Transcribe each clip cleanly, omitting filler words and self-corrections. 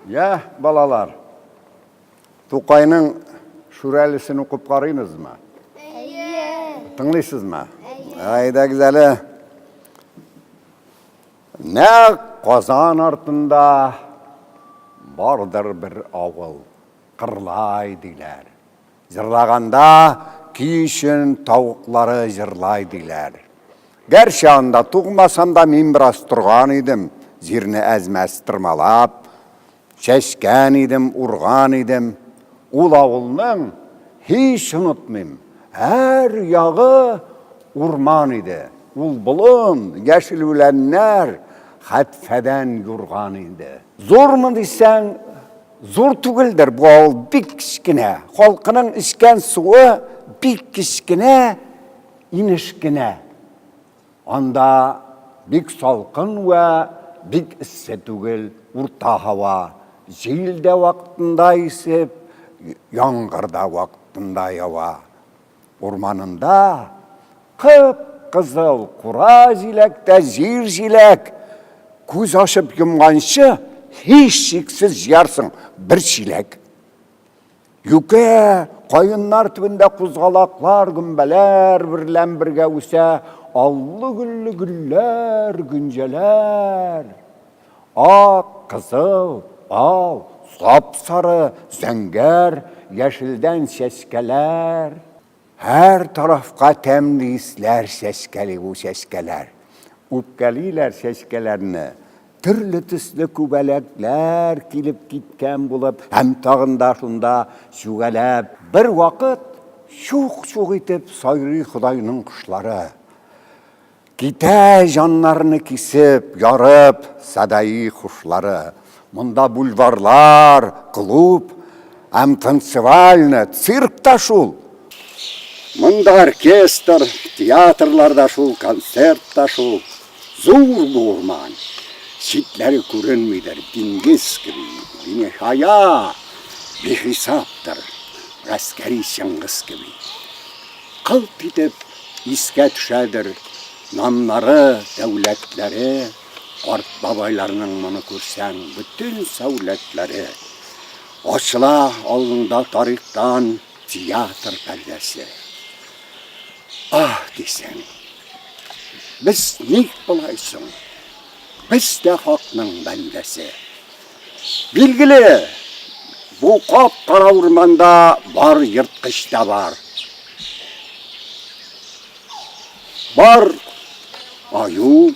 Ya balalar, To'qayning Şuralisini o'qib qaraymiz-mi? Tinglaysizmi? Ayda güzeli. Ne qozon ortunda bardır bir avul, qırlay deyler. Jırlaganda kişin tavuqları jırlay deyler. Gerçi anda tuğmasam da men biraz turgan edim, jirni ezmez tırmalap, çeşken edim, urgan edim. Ul avulning hiç unutmayım. Her yağı urman idi. Ul bulun, yeşil ülenler hatfeden yurgan idi. Zor mu desen, zor tugildir bu avul bir kişkine. Halkının içken suyu bir kişkine, inişkine. Anda bir salkın ve bir isse tugil, urta hava. Jilde vaktinde isip, yağmurda vaktinde yava. Ormanında kıp-kızıl kura jilekte jir jilek. Göz açıp yumganşı hiç şiksiz yarsın bir çilek. Yüke koyunlar tübünde kuzgalaklar gümbeler birlen birge üse allı güllü güller günceler. Ak, kızıl, al, sapsarı, zenger, yeşilden şeşkeler. Her tarafka temli isler şeşkeli bu şeşkeler. Upkeliler şeşkelerini. Türlü tüslü kubelekler kilip gitken bulup hem tağında şunda şugelep. Bir vakit şuq itip sayri Xudayının kuşları. Gite canlarını kisip, yarıp sadayı kuşları. Munda bulvarlar, klub, hem tansivalni, sirkta şul. Munda orkestr, tiyatrlarda şul, konsertta şul. Zor bu orman. Çitleri görünmüyor, dingiz gibi. Bini haya, bir hesaptır. Askeri şangıs gibi. Kalt edip iske düşedir. Namları, devletleri, kart babaylarının bunu görsen bütün savletleri. Açıla alnında tarihtan tiyatr perdesi. Ah desen, biz ne bulaysın? Biz de halkның bendesi. Bilgili, bu kapkara ormanda var yırtқыш da var. Var аю,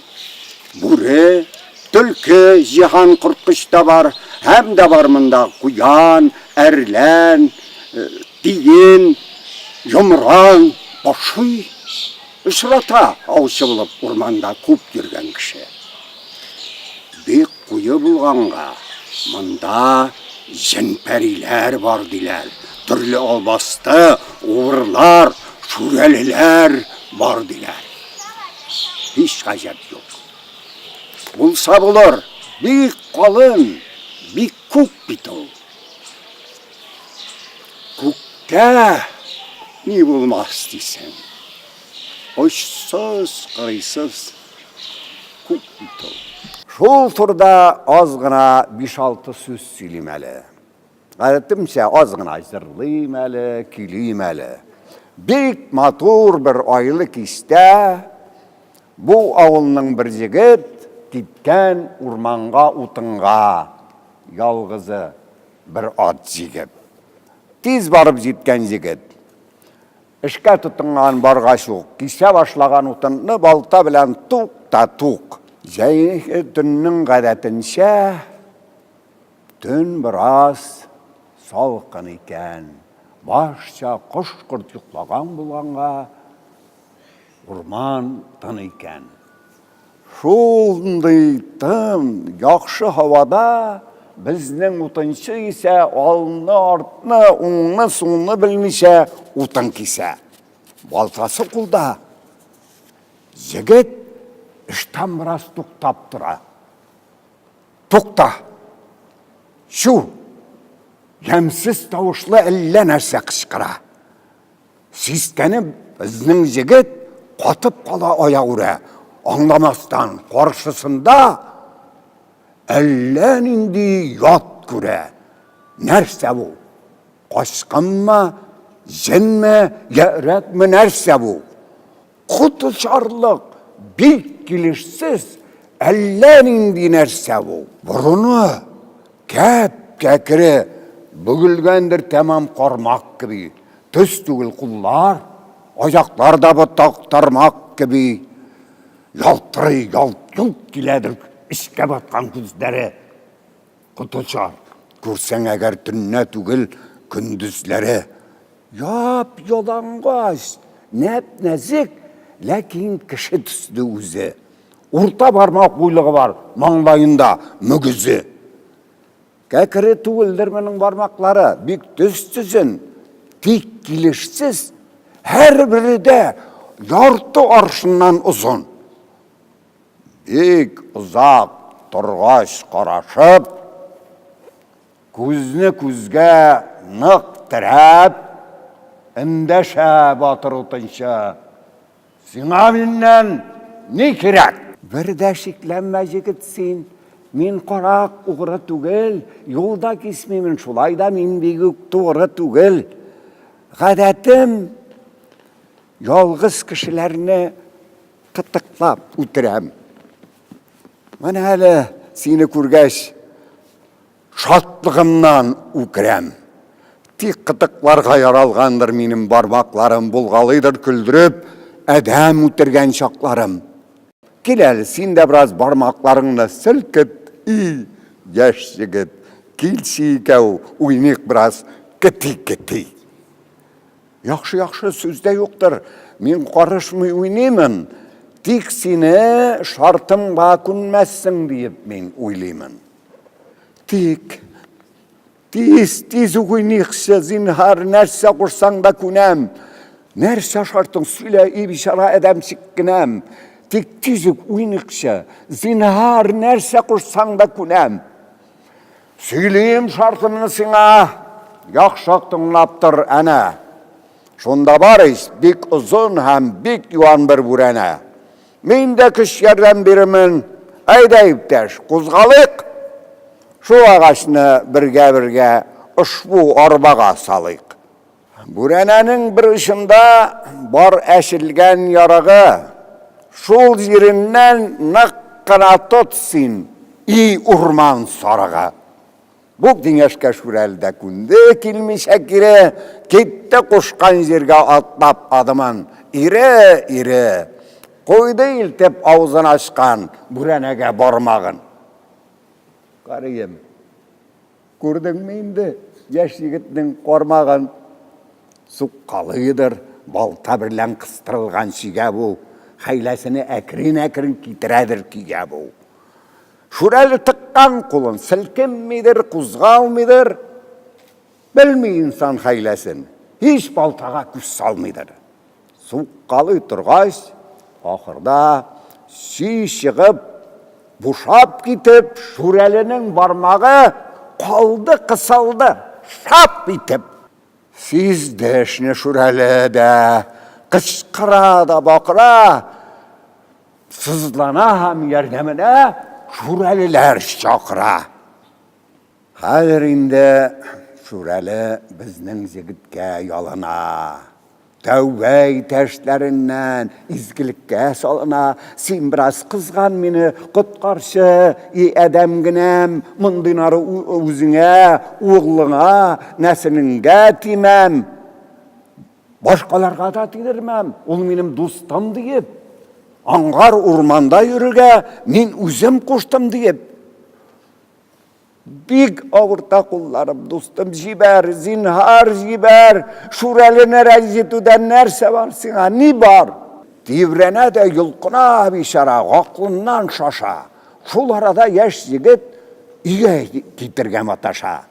buре, түлкі, жихан құртқыш да var. Hem de var mında kuyan, erlen, diyen, yumran, başı, ışırata avşı bulup ormanda көп жүрген kişi. Bek kuyu bulganға, mında jinperiler var diler. Türlü albastı, uğurlar, şureliler var diler. Hiç gacep yok. Bulsa bulur, bir kalın, bir kuk bit ol. Kukta ne bulmaz desen. Hoşsuz, kırıysız, kuk bit ol. Şol turda azgına 5-6 söz söylemeli. Gayretimse azgına zırlaymeli, küleymeli. Bek matur bir aylık işte bu avulның bir jigit gitken urmanga utınga yalgızı bir at jigip. Tez barıp jetken jigit. İşke tutungan bargaşuq, kise başlagan utınны balta bilen tuq. Jayı tünning gadetinşe tün biraz salqın iken. Başça qoşqırt yuqlagan bulğanğa orman tın iken. Şunday tın, yaxşı havada bizning utunçı ise alnı, artını, oңны, soңны bilmişe utun kise. Baltası kulda. Jigit işten biraz tuktap tura. Tukta. Şu. Yemsiz tavuşlu elle nerse kışkıra. Sisteni bizning jigit qatıp qala ayağıra. Anlamasdan karşısında ellen indi yat күрә. Нәрсә бу? Қашқынма, жінме, ерекме нәрсә бу? Құтылшарлық, бик келешсіз, әлләнинди нәрсә бу? Бұрыны, кәп-кәкірі, бүгілгендір тәмам қармақ кіби. Төс түгіл құллар, аяқтар да бұтақтармақ кіби. Ялтыры, ялт-юлт келедір, ішке батқан күздері. Құтылшар, көрсең әгер түнне түгіл күндізлері. Яп, яланғаш, нәп-нәзік, ләкин кіші түсті өзі. Орта бармақ бойлығы бар, маңлайында мүгізі. Кәкірі түгілдір менің бармақлары, бик түстізін, тек келешсіз, әр бірі де ярты аршыннан ұзын. Бик ұзақ тұрғаш қарашып, көзіне көзге нық тірәп, індәшә батыр ұтыншы. Сыңа меннен не керек? Бір дә шекленме жігіт сен, мен қарақ ұғыры түгіл, yolda кесмеймін, шулайда мен бегік тұғыры түгіл. Ғадәтім, ялғыз кішілеріне қытықлап үтірем. Мен әлі сені көргәш, шатлығымнан үкірем. Тек қытықларға яралғандыр менің бармақларым, бұлғалыдыр күлдіріп, әдәм үтірген шақларым. Кел әлі, сен де біраз бармақларыңны сілкіт, яш жігіт, келші екеу, ойнек біраз кіти-кіти. Яқшы сөзде жоқтыр, мен қарышмай ойнаймын, тек сені шартымға күнмәссің дейіп мен ойлаймын. Тек, тез ойнекші, зинхар, нәрсе құрсаң да күнәм, нәрсе шартың сөйле ебішара әдәмшік кінәм. Тек тезік ойнекші, зинхар, нәрсе құрсаң да күнәм. Сөйлейім шартымны сыңа, яқшақтың лаптыр әне. Шонда бар еш, бек ұзын һәм бек юан бір бүрәне. Мен де күш ерден берімін, әйдәйіптәш, құзғалық. Шу ағашыны бірге ұшбу арбаға салайық. Бүрәнәнің бір ұшында бар әшілген ярағы. Шул жеріннен нық қана тұтсын, ий урман сарыға. Бұл деңешке шүрәлді күнді келмеше кері, кетті қошқан жерге атлап адымын. Ире, қойды елтеп аузын ашқан бүрәнеге бармағын. Қарайым, көрдің мейінді, яш егіттің қормағын. Сұққалыдыр, балта бірлен қыстырылған шиге бұл. Хайласыны әкірін кетірәдір киге бұл. Шүрәлі тыққан құлын сілкенмейдір, құзғалмейдір. Білмей инсан хайласын, еш балтаға күш салмейдір. Сұққалы тұрғаш, ақырда ши шығып, бұшап кетіп, шүрәлінің бармағы қалды қысалды, шап етіп. Сізді ішіне шүрәлі де, қышқыра да бақыра, сызлана һәм ярдәміне шүрәлілер шақыра. Қазір енді шүрәлі біздің жігітке ялына. Тәубәй тәштлерінен изгілікке салына. Сен біраз қызған мені құтқаршы, әдәмгінем, мұндинары өзіңе, оғлыңа, нәсініңге тимәм. Башқаларға да тидірмәм, ол менің достым дейіп. Аңғар урманда үріге мен өзім қоштым дейіп. Бик ауырта құлларым, достым, жибәр, зинхар жибәр, шүрәліне рәжетуден нәрсе бар сіңа, не бар? Деврене де юлқына бишара, ғақлынан шаша. Шул арада яш жігіт үйге кетірген аташа.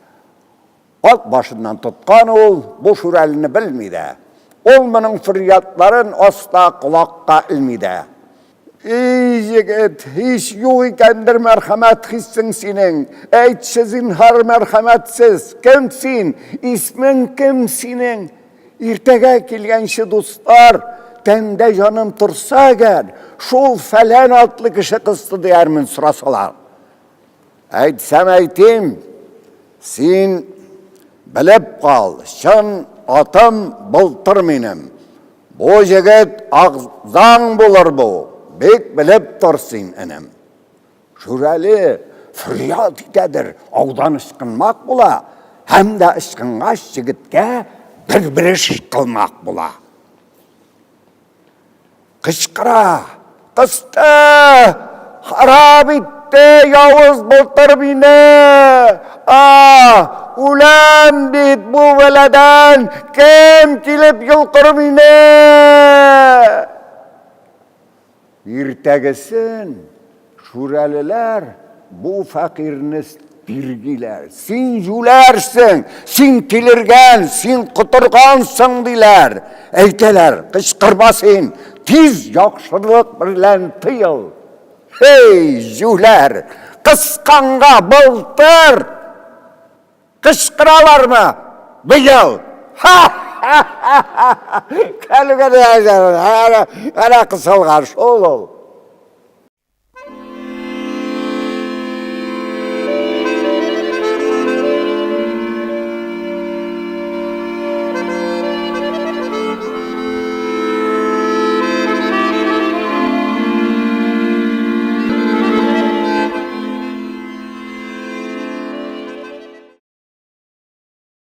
Ат башынан тұтқан ол, бұл шүрәліні білмейді. Ол мұның фыриятларын оста құлаққа ілмейді. Ей жігіт, еш yok екендір мәрхәмәт хиссің сенің. Әйтші зинхар мәрхәмәтсіз. Кім сен? Исмің кім сенің? Ертеге келгенші достар, тәнде жаным тұрса әгер, шол фәлән атлы кіші қысты дейермін сұрасалар. Әйтсәм әйтем, Sen bilip kal, şın atım bultır menim. Bu jigit ağzan bulur bu, bek bilip dursin enim. Şurali feryat itedir, avdan ışkınmak bula, hem de ışkıngaş jigitke bir iş kılmak bula. Kışkıra, kıstı, harap etti, yavuz bultur beni. Ulan bit bu veleden, kim kilip yılkır beni? Ertegisin, şuraliler bu fakirni dirgiler. Sen julersin, sen tilirgen, sen kuturgansın diler. Eyteler, kışkırmasın, tiz yakşılık bilen tıyıl. Hey juler, kıskanga bultur. Kışkıralar mı? Bıyıl. Kalgada yaşarın, ana kısılgar şol ol.